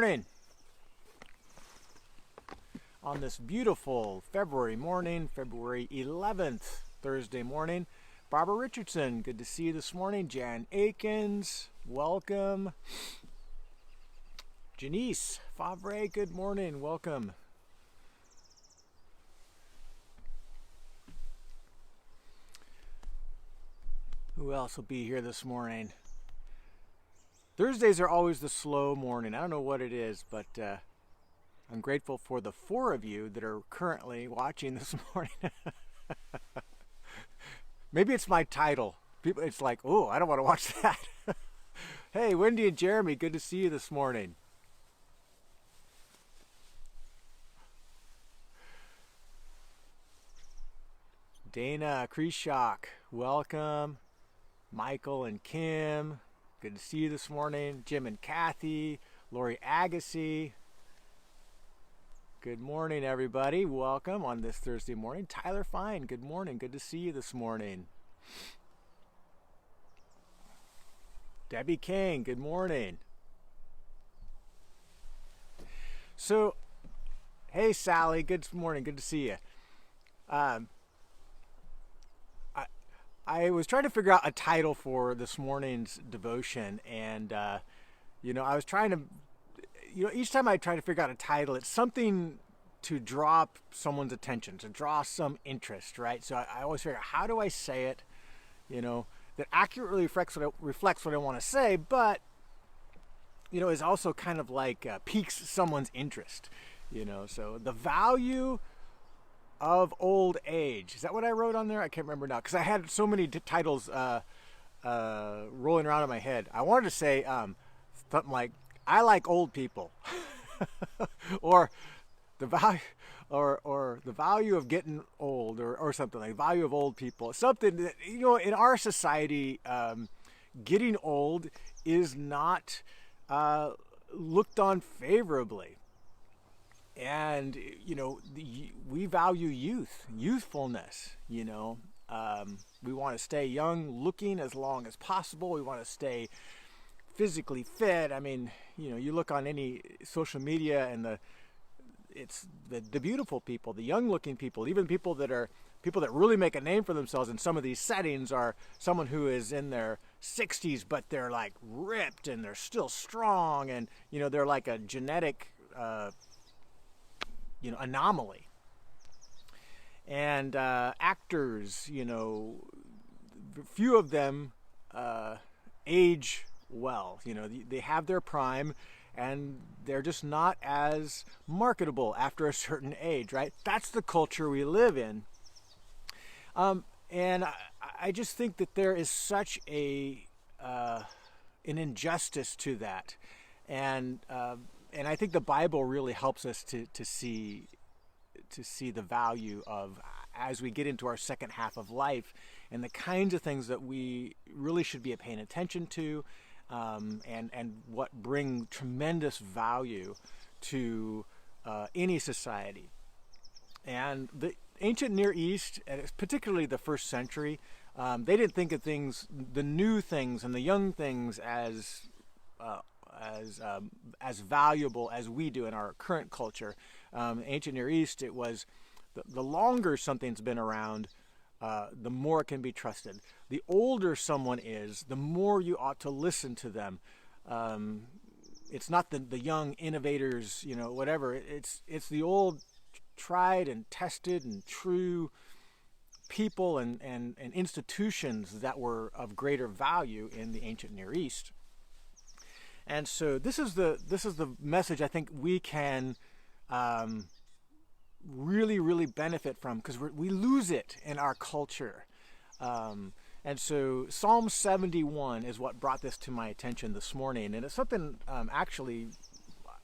morning. On this beautiful February morning, February 11th, Thursday morning. Barbara Richardson, good to see you this morning. Jan Akins, welcome. Janice Favre, good morning, welcome. Who else will be here this morning? Thursdays are always the slow morning. I don't know what it is, but I'm grateful for the 4 of you that are currently watching this morning. Maybe it's my title. People, it's like, oh, I don't want to watch that. Hey, Wendy and Jeremy, good to see you this morning. Dana Kreshak, welcome. Michael and Kim, good to see you this morning. Jim and Kathy, Lori Agassi. Good morning, everybody. Welcome on this Thursday morning. Tyler Fine, good morning. Good to see you this morning. Debbie King, good morning. So, hey, Sally, good morning. Good to see you. I was trying to figure out a title for this morning's devotion, and I was trying to, each time I try to figure out a title, it's something to draw someone's attention, to draw some interest, right? So I always figure, how do I say it, that accurately reflects what I want to say, but is also kind of like piques someone's interest, So the value of old age. Is that what I wrote on there? I can't remember now because I had so many titles rolling around in my head. I wanted to say something like, I like old people. or the value or the value of getting old, or something like value of old people. Something that, in our society, getting old is not looked on favorably. And, we value youthfulness, we want to stay young looking as long as possible. We want to stay physically fit. I mean, you look on any social media and it's the beautiful people, the young looking people, even people that really make a name for themselves in some of these settings are someone who is in their 60s, but they're like ripped and they're still strong. And, they're like a genetic, anomaly. And actors, few of them age well. They have their prime, and they're just not as marketable after a certain age, right? That's the culture we live in. And I just think that there is such an injustice to that, and I think the Bible really helps us to see the value of, as we get into our second half of life, and the kinds of things that we really should be paying attention to, and what bring tremendous value to any society. And the ancient Near East, and particularly the first century, they didn't think of things, the new things and the young things, as valuable as we do in our current culture. Ancient Near East, it was the longer something's been around, the more it can be trusted. The older someone is, the more you ought to listen to them. It's not the young innovators, whatever. It's the old, tried and tested and true people and institutions that were of greater value in the ancient Near East. And so this is the message I think we can really, really benefit from, because we lose it in our culture. And so Psalm 71 is what brought this to my attention this morning. And it's something actually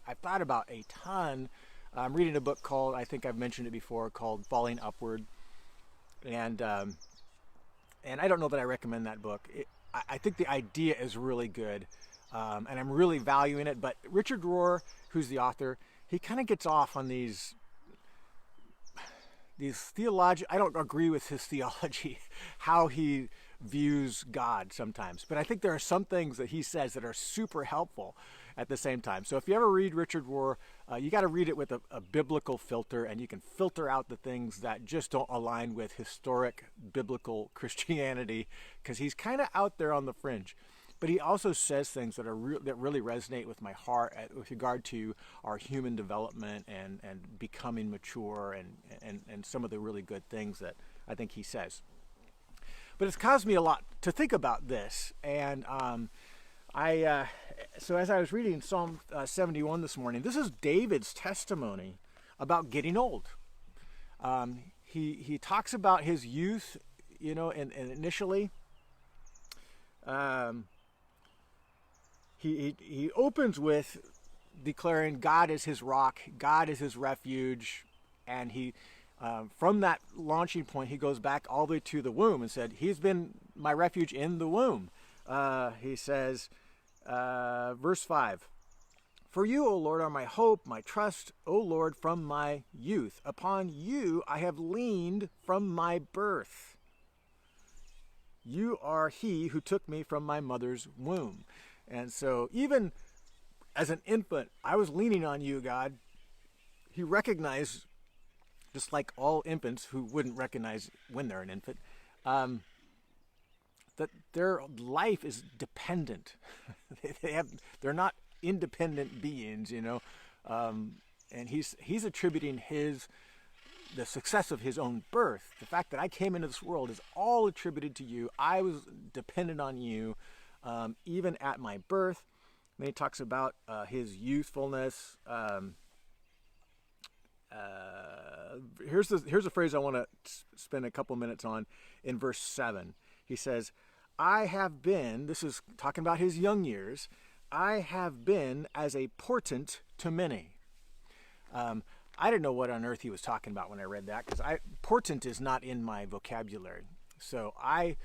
I've thought about a ton. I'm reading a book called, I think I've mentioned it before, called Falling Upward. And I don't know that I recommend that book. I think the idea is really good. And I'm really valuing it. But Richard Rohr, who's the author, he kind of gets off on these theology. I don't agree with his theology, how he views God sometimes. But I think there are some things that he says that are super helpful at the same time. So if you ever read Richard Rohr, you got to read it with a biblical filter, and you can filter out the things that just don't align with historic biblical Christianity, because he's kind of out there on the fringe. But he also says things that are that really resonate with my heart with regard to our human development and becoming mature and some of the really good things that I think he says. But it's caused me a lot to think about this, and so as I was reading Psalm 71 this morning, this is David's testimony about getting old. He talks about his youth, and initially. He opens with declaring God is his rock, God is his refuge, and he from that launching point he goes back all the way to the womb and said, he's been my refuge in the womb. He says, verse 5, for you, O Lord, are my hope, my trust, O Lord, from my youth. Upon you I have leaned from my birth. You are he who took me from my mother's womb. And so even as an infant, I was leaning on you, God. He recognized, just like all infants who wouldn't recognize when they're an infant, that their life is dependent. They're not independent beings, and he's attributing the success of his own birth. The fact that I came into this world is all attributed to you. I was dependent on you, even at my birth. And then he talks about his youthfulness. Here's a phrase I want to spend a couple minutes on in verse 7. He says, I have been, this is talking about his young years, I have been as a portent to many. I didn't know what on earth he was talking about when I read that, because portent is not in my vocabulary. So I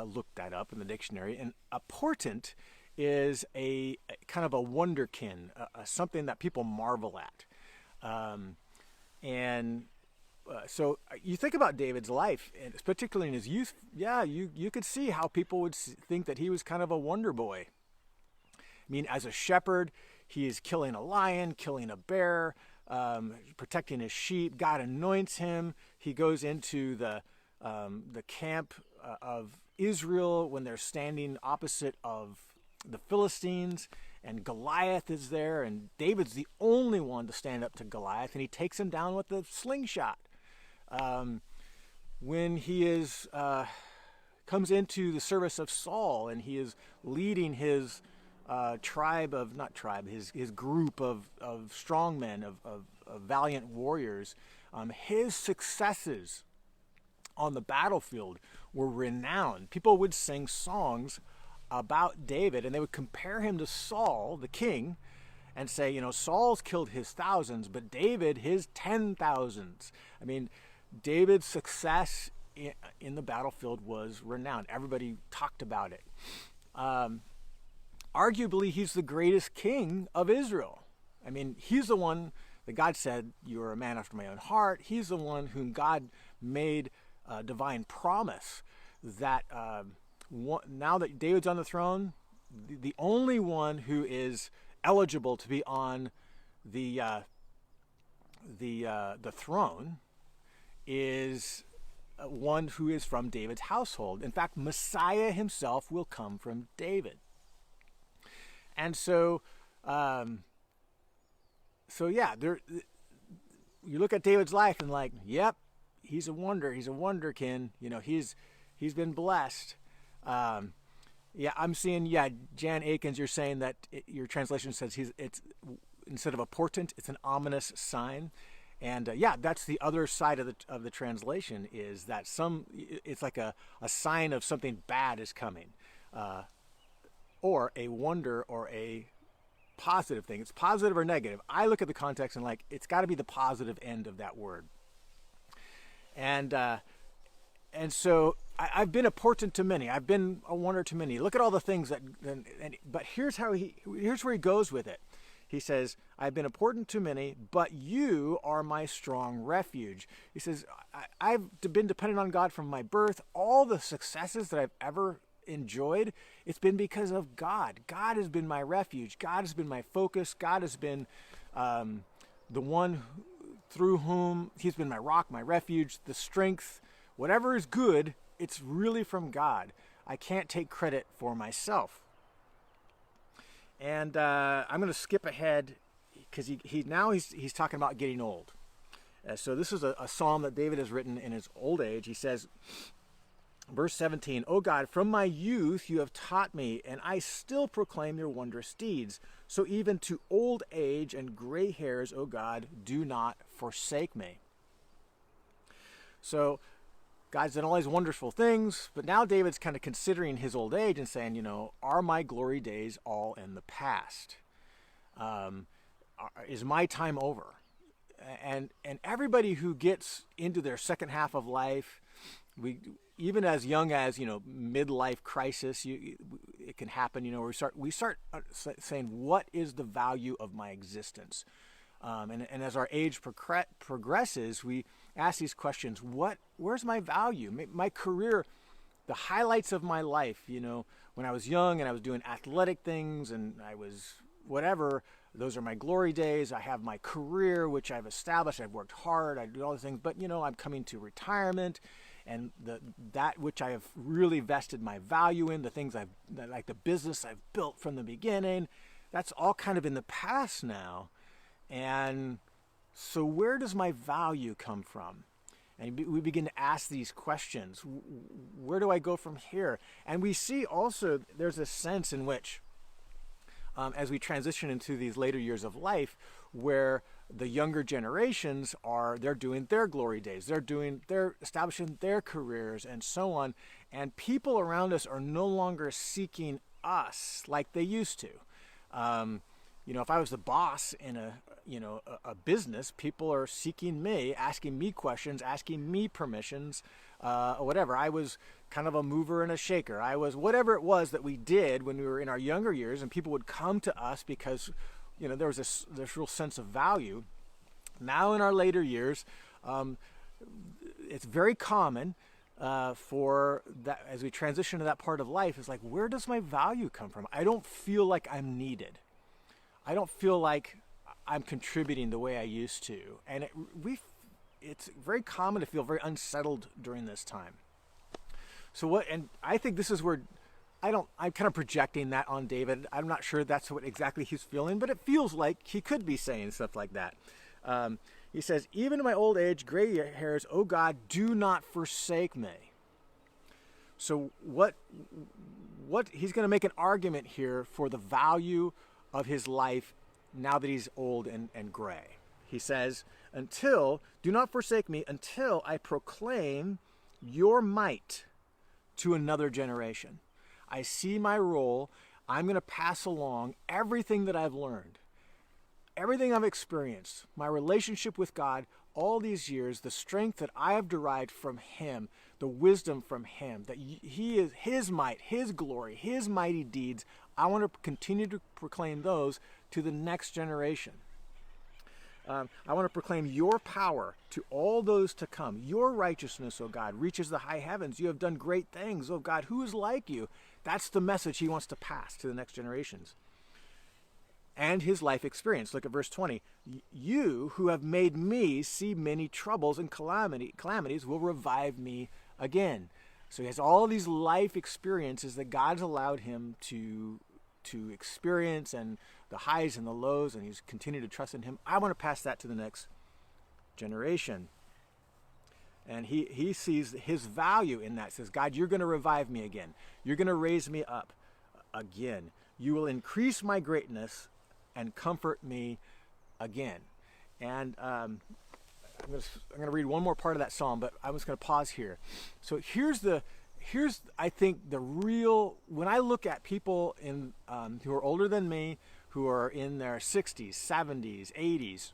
looked that up in the dictionary, and a portent is a kind of a wonderkin, something that people marvel at. So you think about David's life, and particularly in his youth, you could see how people would think that he was kind of a wonder boy. I mean, as a shepherd, he is killing a lion, killing a bear, protecting his sheep. God anoints him. He goes into the camp of Israel when they're standing opposite of the Philistines, and Goliath is there, and David's the only one to stand up to Goliath, and he takes him down with a slingshot. When he comes into the service of Saul, and he is leading his his group of strongmen, of valiant warriors, his successes on the battlefield were renowned. People would sing songs about David, and they would compare him to Saul, the king, and say, Saul's killed his thousands, but David his 10,000s. I mean, David's success in the battlefield was renowned. Everybody talked about it. Arguably, he's the greatest king of Israel. I mean, he's the one that God said, you are a man after my own heart. He's the one whom God made a divine promise that now that David's on the throne, the only one who is eligible to be on the throne is one who is from David's household. In fact, Messiah himself will come from David. And so, you look at David's life and yep, he's a wonder. He's a wonderkin. He's been blessed. I'm seeing, Jan Akins, you're saying that your translation says it's instead of a portent, it's an ominous sign. And that's the other side of the translation, is that it's like a sign of something bad is coming, or a wonder or a positive thing. It's positive or negative. I look at the context and it's got to be the positive end of that word. And so I've been a portent to many. I've been a wonder to many. Look at all the things but here's where he goes with it. he says, I've been important to many, but you are my strong refuge. He says, I've been dependent on God from my birth. All the successes that I've ever enjoyed, it's been because of God. God has been my refuge. God has been my focus. God has been the one through whom he's been my rock, my refuge, the strength. Whatever is good, it's really from God. I can't take credit for myself. And I'm going to skip ahead because he's talking about getting old. So this is a psalm that David has written in his old age. He says, verse 17, O God, from my youth you have taught me, and I still proclaim your wondrous deeds. So even to old age and gray hairs, O God, do not forsake me. So God's done all these wonderful things, but now David's kind of considering his old age and saying, are my glory days all in the past? Is my time over? And everybody who gets into their second half of life, even as young as midlife crisis, it can happen. We start saying, what is the value of my existence? And as our age progresses, we ask these questions. Where's my value? My career, the highlights of my life, when I was young and I was doing athletic things and I was whatever, those are my glory days. I have my career, which I've established. I've worked hard. I do all the things. But, I'm coming to retirement, and that which I have really vested my value in, the things like the business I've built from the beginning, that's all kind of in the past now. And so where does my value come from? And we begin to ask these questions. Where do I go from here? And we see also there's a sense in which, as we transition into these later years of life, where the younger generations they're doing their glory days, they're establishing their careers and so on. And people around us are no longer seeking us like they used to. If I was the boss in a business, people are seeking me, asking me questions, asking me permissions, or whatever. I was kind of a mover and a shaker. I was whatever it was that we did when we were in our younger years, and people would come to us because, there was this real sense of value. Now in our later years, it's very common for that as we transition to that part of life. It's like, where does my value come from? I don't feel like I'm needed. I don't feel like I'm contributing the way I used to. And it's very common to feel very unsettled during this time. And I think this is where I'm kind of projecting that on David. I'm not sure that's what exactly he's feeling, but it feels like he could be saying stuff like that. He says, even in my old age, gray hairs, O God, do not forsake me. So what he's going to make an argument here for the value of his life now that he's old and gray. He says, do not forsake me until I proclaim your might to another generation. I see my role. I'm going to pass along everything that I've learned, everything I've experienced, my relationship with God all these years, the strength that I have derived from him, the wisdom from him, that he is his might, his glory, his mighty deeds. I want to continue to proclaim those to the next generation. I want to proclaim your power to all those to come. Your righteousness, O God, reaches the high heavens. You have done great things, O God. Who is like you? That's the message he wants to pass to the next generations. And his life experience. Look at verse 20. You who have made me see many troubles and calamities will revive me again. So he has all these life experiences that God's allowed him to experience, and the highs and the lows, and he's continued to trust in him. I want to pass that to the next generation. And he sees his value in that. Says, God, you're going to revive me again. You're going to raise me up again. You will increase my greatness and comfort me again. And I'm going to read one more part of that psalm, but I'm just going to pause here. So here's I think the real, when I look at people who are older than me, who are in their 60s, 70s, 80s,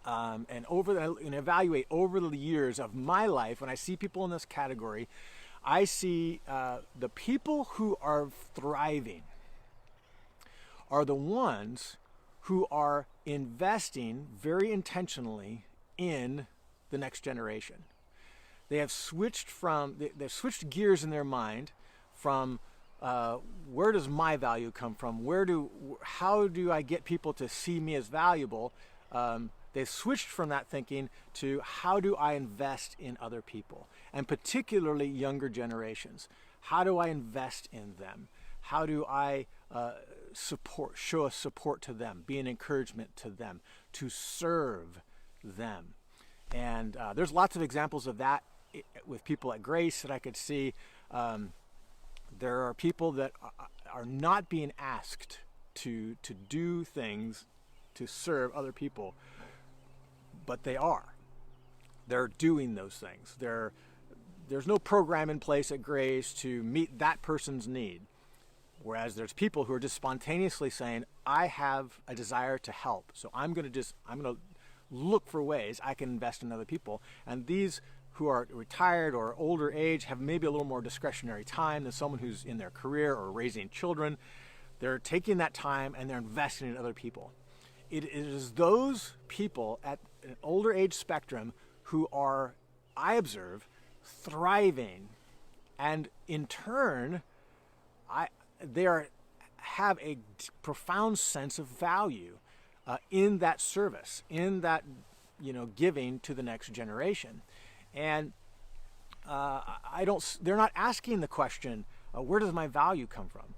and evaluate over the years of my life, when I see people in this category, I see the people who are thriving are the ones who are investing very intentionally in the next generation. They've switched gears in their mind from where does my value come from? How do I get people to see me as valuable? They've switched from that thinking to how do I invest in other people, and particularly younger generations. How do I invest in them? How do I show a support to them, be an encouragement to them, to serve them? And there's lots of examples of that with people at Grace that I could see. There are people that are not being asked to do things to serve other people, but they are. They're doing those things. There's no program in place at Grace to meet that person's need. Whereas there's people who are just spontaneously saying, I have a desire to help, so I'm going to look for ways I can invest in other people. And these who are retired or older age have maybe a little more discretionary time than someone who's in their career or raising children. They're taking that time and they're investing in other people. It is those people at an older age spectrum who are, I observe, thriving, and in turn, have a profound sense of value in that service, in that giving to the next generation. And they're not asking the question, where does my value come from?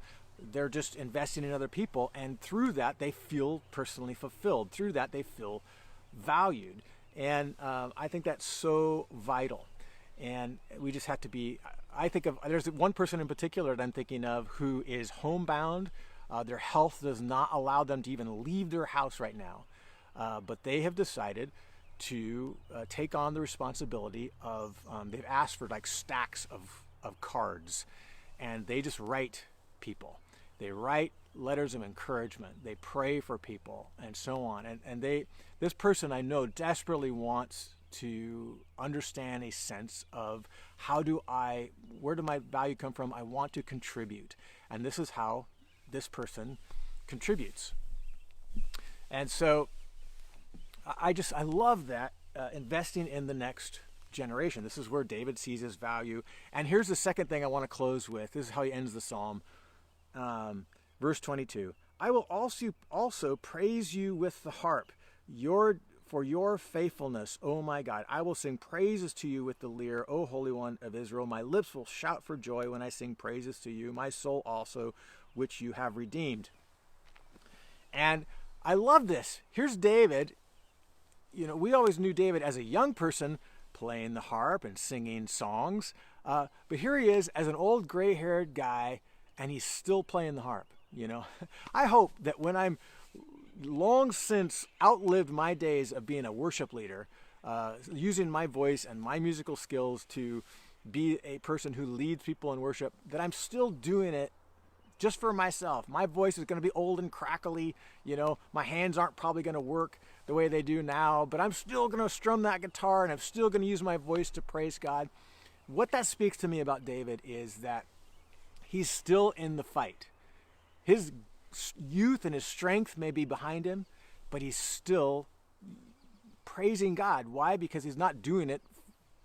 They're just investing in other people, and through that they feel personally fulfilled. Through that they feel valued, and I think that's so vital. And we just have to be. There's one person in particular that I'm thinking of who is homebound. Their health does not allow them to even leave their house right now, but they have decided to take on the responsibility of. They've asked for like stacks of cards, and they just write people. They write letters of encouragement. They pray for people, and so on. And this person I know desperately wants to understand a sense of where do my value come from? I want to contribute. And this is how this person contributes. And so I love that, investing in the next generation. This is where David sees his value. And here's the second thing I want to close with. This is how he ends the psalm. Verse 22. I will also praise you with the harp, for your faithfulness, O my God. I will sing praises to you with the lyre, O Holy One of Israel. My lips will shout for joy when I sing praises to you, my soul also, which you have redeemed. And I love this. Here's David. We always knew David as a young person playing the harp and singing songs. But here he is as an old gray-haired guy, and he's still playing the harp. I hope that when I'm long since outlived my days of being a worship leader, using my voice and my musical skills to be a person who leads people in worship, that I'm still doing it just for myself. My voice is going to be old and crackly. My hands aren't probably going to work the way they do now, but I'm still going to strum that guitar, and I'm still going to use my voice to praise God. What that speaks to me about David is that he's still in the fight. His youth and his strength may be behind him, but he's still praising God. Why? Because he's not doing it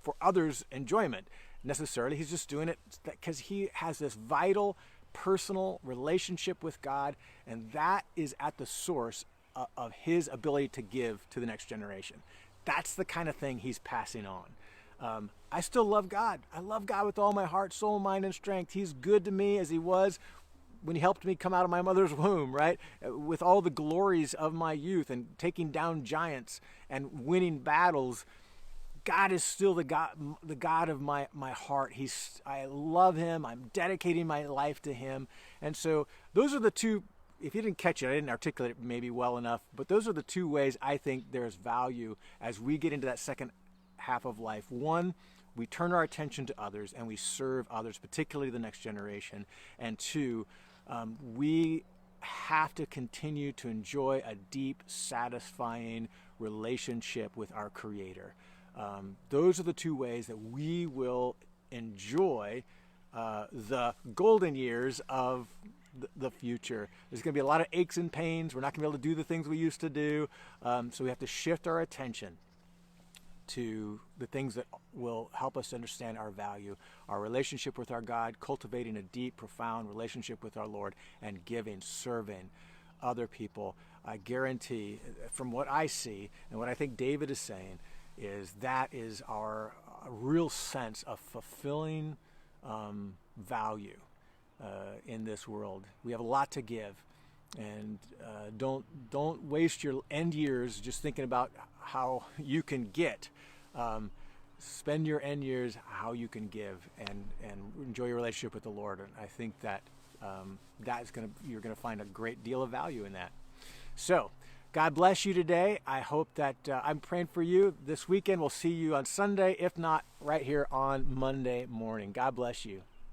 for others' enjoyment necessarily. He's just doing it because he has this vital personal relationship with God, and that is at the source of his ability to give to the next generation. That's the kind of thing he's passing on. I still love God. I love God with all my heart, soul, mind, and strength. He's good to me as he was when he helped me come out of my mother's womb, right? With all the glories of my youth and taking down giants and winning battles. God is still the God of my heart. I love him. I'm dedicating my life to him. And so those are the two, if you didn't catch it, I didn't articulate it maybe well enough, but those are the two ways I think there's value as we get into that second half of life. One, we turn our attention to others and we serve others, particularly the next generation. And two, we have to continue to enjoy a deep, satisfying relationship with our Creator. Those are the two ways that we will enjoy the golden years of the future. There's going to be a lot of aches and pains. We're not going to be able to do the things we used to do. So we have to shift our attention to the things that will help us understand our value, our relationship with our God, cultivating a deep, profound relationship with our Lord, and giving, serving other people. I guarantee, from what I see and what I think David is saying, is that is our real sense of fulfilling value in this world. We have a lot to give, and don't waste your end years just thinking about how you can get. Spend your end years how you can give, and enjoy your relationship with the Lord. And I think that you're gonna find a great deal of value in that. So, God bless you today. I hope that I'm praying for you this weekend. We'll see you on Sunday, if not right here on Monday morning. God bless you.